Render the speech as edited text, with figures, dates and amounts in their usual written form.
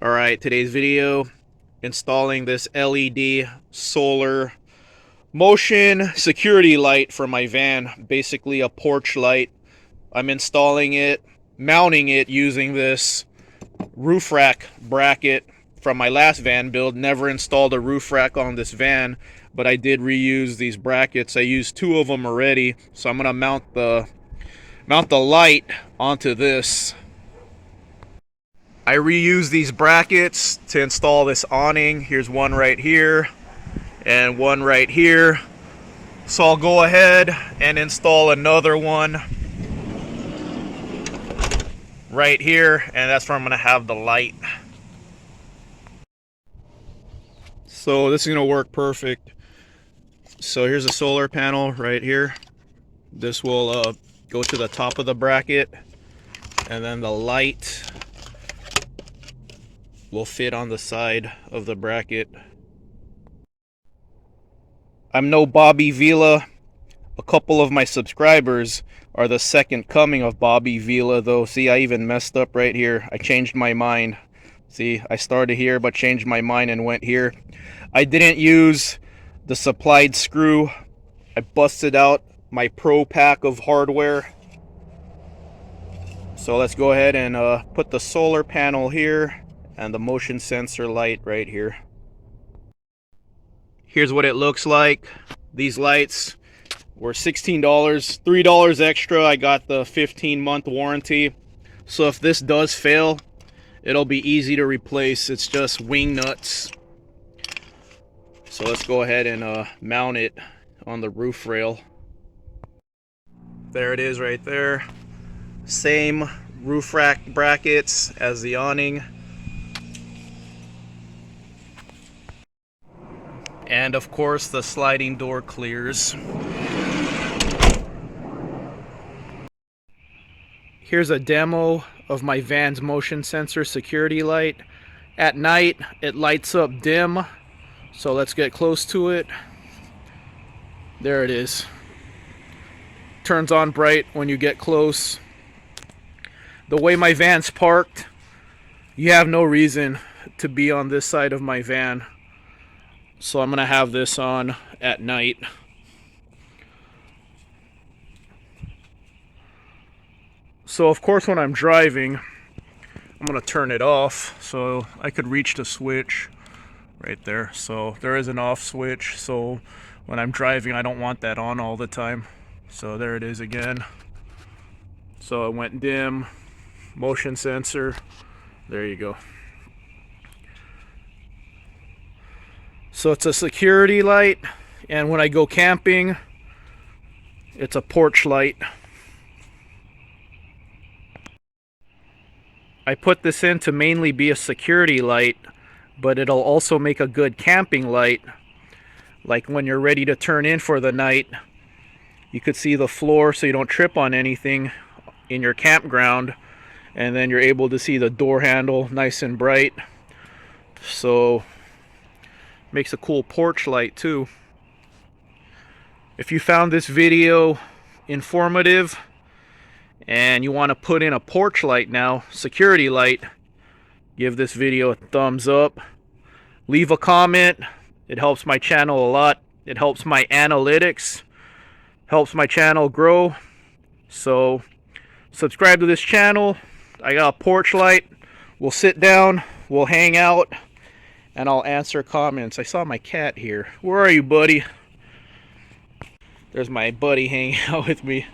Alright, today's video, installing this LED solar motion security light for my van. Basically a porch light. I'm installing it, mounting it using this roof rack bracket from my last van build. Never installed a roof rack on this van, but I did reuse these brackets. I used 2 of them already, so I'm gonna mount the light onto this. I reuse these brackets to install this awning. Here's one right here and one right here. So I'll go ahead and install another one right here, and that's where I'm gonna have the light. So this is gonna work perfect. So here's a solar panel right here. This will go to the top of the bracket, and then the light will fit on the side of the bracket. I'm no Bobby Vila. A couple of my subscribers are the second coming of Bobby Vila, though. See, I even messed up right here. I changed my mind. See, I started here but changed my mind and went here. I didn't use the supplied screw. I busted out my pro pack of hardware. So let's go ahead and put the solar panel here and the motion sensor light right here. Here's what it looks like. These lights were $16, $3 extra. I got the 15-month warranty. So if this does fail, it'll be easy to replace. It's just wing nuts. So let's go ahead and mount it on the roof rail. There it is right there. Same roof rack brackets as the awning. And of course the sliding door clears. Here's a demo of my van's motion sensor security light. At night it lights up dim, so let's get close to it. There it is. Turns on bright when you get close. The way my van's parked, you have no reason to be on this side of my van. So I'm going to have this on at night. So of course when I'm driving, I'm going to turn it off so I could reach the switch right there. So there is an off switch, so when I'm driving I don't want that on all the time. So there it is again. So it went dim, motion sensor, there you go. So it's a security light, and when I go camping, it's a porch light. I put this in to mainly be a security light, but it'll also make a good camping light. Like when you're ready to turn in for the night, you could see the floor so you don't trip on anything in your campground, and then you're able to see the door handle nice and bright. So makes a cool porch light too. If you found this video informative and you want to put in a porch light now, security light, give this video a thumbs up. Leave a comment. It helps my channel a lot. It helps my analytics, helps my channel grow. So subscribe to this channel. I got a porch light. We'll sit down, we'll hang out, and I'll answer comments. I saw my cat here. Where are you, buddy? There's my buddy hanging out with me.